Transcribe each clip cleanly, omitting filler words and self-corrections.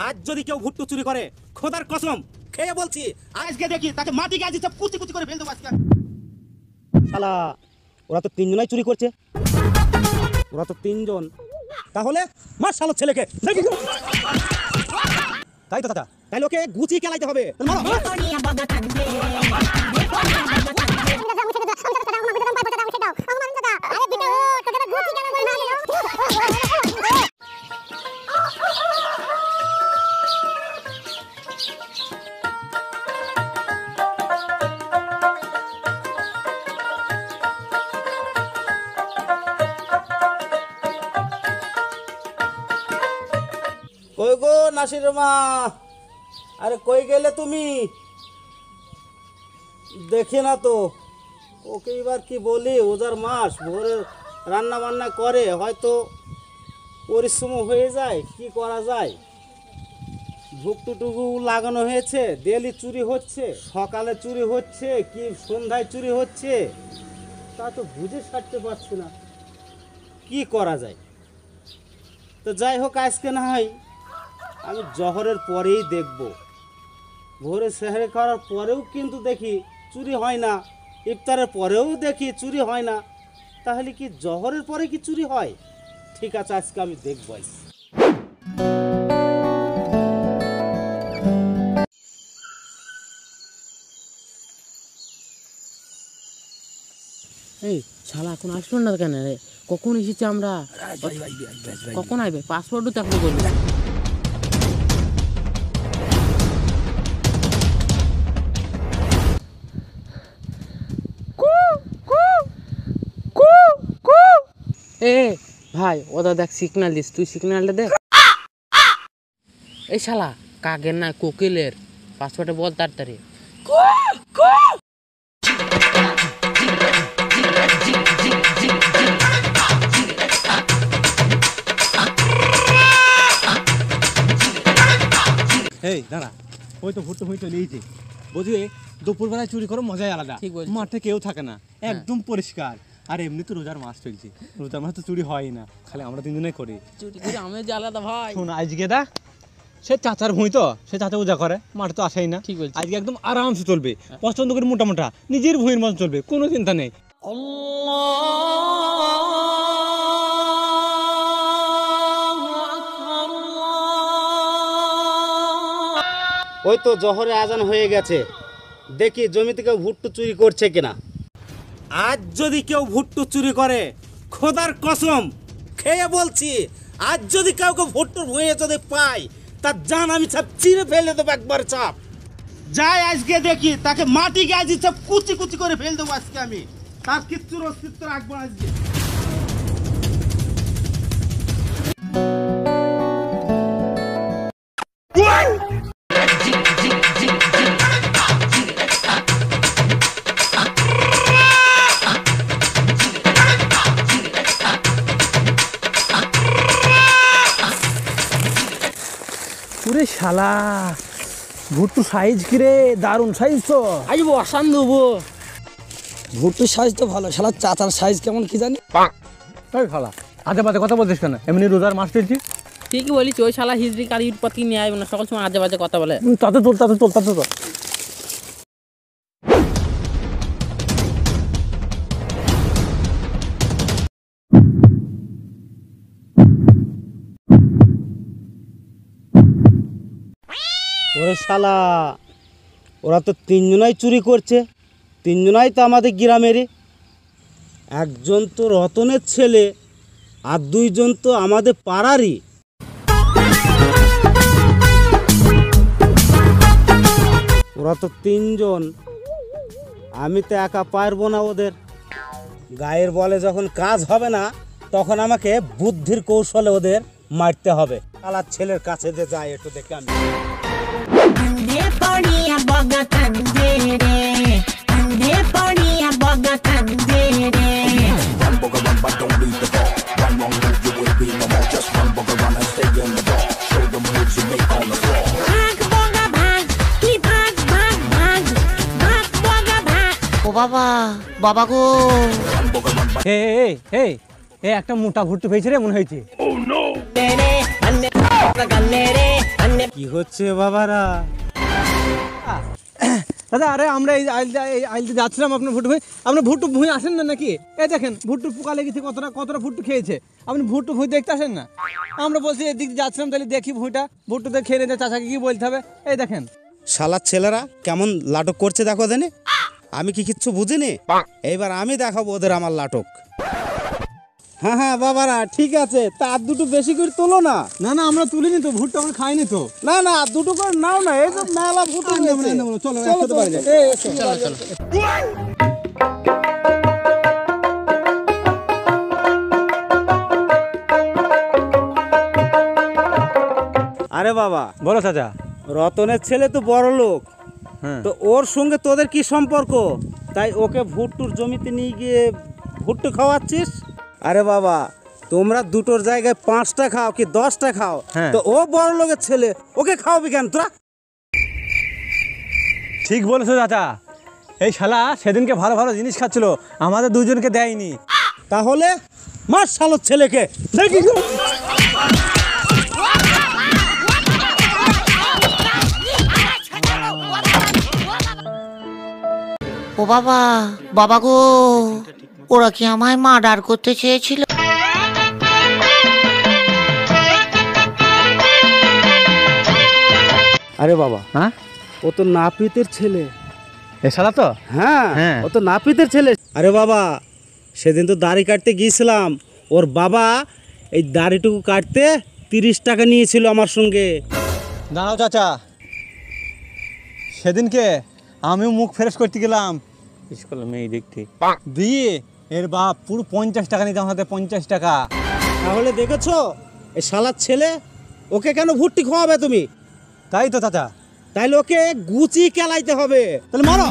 আজ যদি কেউ ভুট্টু চুরি করে খোদার কসম খেয়ে বলছি আজকে দেখি তাকে মাটি গাছি সব কুচি কুচি করে ফেল দেবো আজকে। শালা ওরা তো তিনজনই চুরি করছে, ওরা তো তিনজন, তাহলে মার শালো ছেলেকে তাই তো দাদা, তাই লোকে গুচি খেলাইতে হবে। কই গো নাসির মা, আরে কই গেলে তুমি? দেখি না তো ওকে, এবার কি বলি, ওজার মাস ভোরে রান্না বান্না করে, হয়তো পরিশ্রম হয়ে যায়, কি করা যায়। ভুকটুটুকু লাগানো হয়েছে, ডেলি চুরি হচ্ছে, সকালে চুরি হচ্ছে কি সন্ধ্যায় চুরি হচ্ছে, তা তো বুঝে ছাড়তে পারছি না, কি করা যায়। তো যাই হোক, আজকে না হয় আমি জহরের পরেই দেখব। ভোরে সেহরে করার পরেও কিন্তু দেখি চুরি হয় না, ইফতারের পরেও দেখি চুরি হয় না, তাহলে কি জহরের পরে কি চুরি হয়? ঠিক আছে, আজকে আমি দেখব। এই শালা এখন আসলো না কেন রে? কখন এসেছি আমরা? কখন আইবে? পাসওয়ার্ডও তো এখন বলবি। এ ভাই ওটা দেখ, সিগন্যাল দিস, তুই সিগন্যালটা দেখ। এই শালা কাকের না কোকিলের, পাসওয়ার্ডে বল তাড়াতাড়ি। এই দাঁড়া, ওই তো ভুট্টো হয়ে চলে গেছে। বুঝলি দুপুরবেলায় চুরি করো মজাই আলাদা, মাঠে কেউ থাকে না, একদম পরিষ্কার। আর এমনি তো রোজার মাস চলছে, রোজার মাস তো চুরি হয় না, খালি আমরা তিনজনে করি চুরি করে। আমি যে আলাদা ভাই শোন, আজকে দা সে চাচার ভুঁই তো, সে চাচা পূজা করে, মাঠে তো আসেই না। ঠিক বলছি, আজকে একদম আরামসে চলবে, পছন্দ করে মোটা মোটা নিজের ভুঁইয়ের মতো চলবে, কোনো চিন্তা নেই। ওই তো জহরে আজান হয়ে গেছে, দেখি জমি থেকে ভুট্টু চুরি করছে কিনা। আজ যদি কেউ ভুট্টু চুরি করে খোদার কসম খেয়ে বলছি, আজ যদি কাউকে ভুট্টুর ভুঁয়ে যদি পাই, তার জান আমি সব চিরে ফেলে দেবো একবার চাপ। যাই আজকে দেখি তাকে মাটি গাছি সব কুচি কুচি করে ফেল দেবো আজকে আমি, তার কিচ্ছুর অস্তিত্ব রাখবো আজকে। ওরে শালা, ভুট্টু সাইজ কিরে, দারুণ সাইজ তো। আইবো আসান দেবো। ভুট্টুর সাইজ তো ভালো, শালা চাচার সাইজ কেমন কি জানি। এই শালা আজে বাজে কথা বলছিস কেন? এমনি রোজার মাস চলছি। ঠিকই বলিস, ওই শালা হিজড়ি কার ইটপাতি নিয়ে আইব না, সকল সময় আজে বাজে কথা বলে। তাতে তোল, তাতে তোল, তাতে তোল। ওরে শালা, ওরা তো তিনজনাই চুরি করছে, তিনজনাই তো আমাদের গ্রামেরই। একজন তো রতনের ছেলে, আর দুইজন তো আমাদের পাড়ারই। ওরা তো তিনজন, আমি তো একা পারবো না ওদের। গায়ের বলে যখন কাজ হবে না, তখন আমাকে বুদ্ধির কৌশলে ওদের মারতে হবে। কালার ছেলের কাছে যে যায় একটু দেখে আমি। ও বাবা, বাবা গো। একটা মোটা ভুট্টু পেয়েছে রে মনে হয়েছে। কি হচ্ছে বাবারা? দাদা আরে আমরা এই আইলতে যাচ্ছিলাম আপনার ভুট্টু ভুঁই, আপনি ভুট্টু ভুঁই আসেন না নাকি? এই দেখেন ভুট্টু পোকা লেগেছে, কতটা ভুট্টু খেয়েছে, আপনি ভুট্টু ভুঁই দেখতে আসেন না? আমরা বলছি এদিক দিয়ে যাচ্ছিলাম, তাহলে দেখি ভুঁইটা ভুট্টুতে খেয়ে নিতে, চাচাকে কি বলতে হবে। এই দেখেন শালার ছেলেরা কেমন লাটক করছে দেখো দেনে। আমি কি কিচ্ছু বুঝিনি? এইবার আমি দেখাবো ওদের আমার লাটক। হ্যাঁ হ্যাঁ বাবারা ঠিক আছে, তা আর দুটো বেশি করে তোলো না। না না আমরা তুলিনি তো, ভুট্টু আমরা খাইনি তো। না না আর দুটো করে নাও না, এই যে মেলা ভুট্টো রয়েছে। চলো চলো, একসাথে বাড়ি যাই। এই এসো। আরে বাবা বলো চাচা। রতনের ছেলে তো বড় লোক, হ্যাঁ তো ওর সঙ্গে তোদের কি সম্পর্ক? তাই ওকে ভুট্টুর জমিতে নিয়ে গিয়ে ভুট্টু খাওয়াচ্ছিস? আরে বাবা তোমরা দুটোর জায়গায় 5টা খাও কি 10টা খাও, হ্যাঁ। তো ও বড় লোকের ছেলে, ওকে খাওয়াবি কেন তোরা? ঠিক বলেছো চাচা, এই শালা সেদিনকে ভালো ভালো জিনিস খাচ্ছিল, আমাদের দুজনকে দেয়নি। তাহলে মার শালোর ছেলেকে দেখি। ও বাবা, বাবা গো, ওরা কি আমায় মার্ডার করতে চেয়েছিল? আরে বাবা হ্যাঁ ও তো নাপিতের ছেলে। এ শালা তো হ্যাঁ হ্যাঁ। ও তো নাপিতের ছেলে। আরে বাবা সেদিন তো দাড়ি কাটতে গিয়েছিলাম, ওর বাবা এই দাড়িটুকু কাটতে 30 টাকা নিয়েছিল আমার সঙ্গে। দাঁড়াও চাচা, সেদিনকে আমিও মুখ ফ্রেশ করতে গেলাম স্কুলে মেয়ে দেখতে, দিয়ে এর বাপ পুরো 50 টাকা নিতে আমাদের, 50 টাকা। তাহলে দেখেছো এই শালার ছেলে, ওকে কেন ভুট্টি খাওয়াবে তুমি? তাই তো চাচা, তাইলে ওকে গুচি কেলাইতে হবে। তাহলে মারো।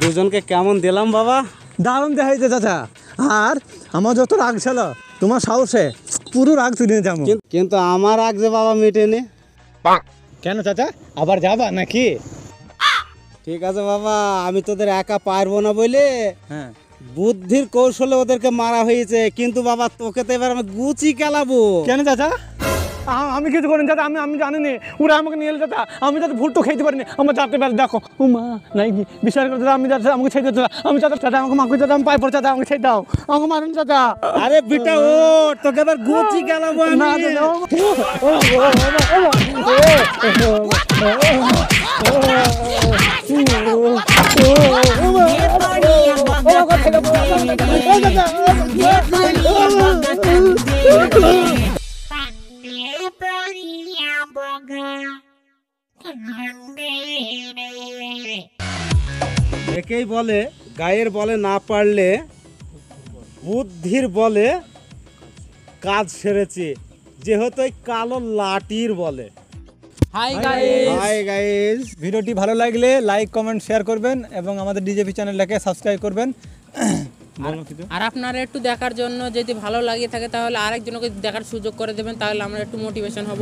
দুজনকে কেমন দিলাম বাবা? দারুণ দেখাইছে চাচা, আর আমার যত রাগ ছিল তোমার সাহসে পুরো রাগ তুলে যাবো। কিন্তু আমার রাগ যে বাবা মেটেনি। কেন চাচা, আবার যাবা নাকি? ঠিক আছে বাবা, আমি তোদের একা পারবো না বলে হ্যাঁ বুদ্ধির কৌশলে ওদেরকে মারা হয়েছে, কিন্তু বাবা তোকে তো এবার আমি গুচি কেলাবো। কেন চাচা? আমি কিছু করিনি চাচা, আমি জানিনি, ওরা আমাকে নিয়ে এলো চাচা, আমি যাতে ভুট্টো খেতে পারিনি, আমার যাতে পারে দেখো ও মা নাই কি বিশ্বাস করে চাচা, আমি যাতে আমাকে ছেড়ে দাও চাচা, আমি চাচা চাচা আমাকে মাকে চাচা, আমি পাই পড়ে চাচা, আমাকে ছেড়ে দাও, আমাকে মারুন চাচা। আরে বেটা ও তোকে এবার গুচি কেলাবো না আমি। একেই বলে গায়ের বলে না পারলে বুদ্ধির বলে কাজ সেরেছে, যেহেতু এই কালো লাঠির বলে। হাই গাইস, হাই গাইস, ভিডিওটি ভালো লাগলে লাইক কমেন্ট শেয়ার করবেন এবং আমাদের ডিজেপি চ্যানেলটাকে সাবস্ক্রাইব করবেন। আর আপনারা একটু দেখার জন্য যদি ভালো লাগে থাকে তাহলে আরেকজনকে দেখার সুযোগ করে দেবেন, তাহলে আমরা একটু মোটিভেশন হব।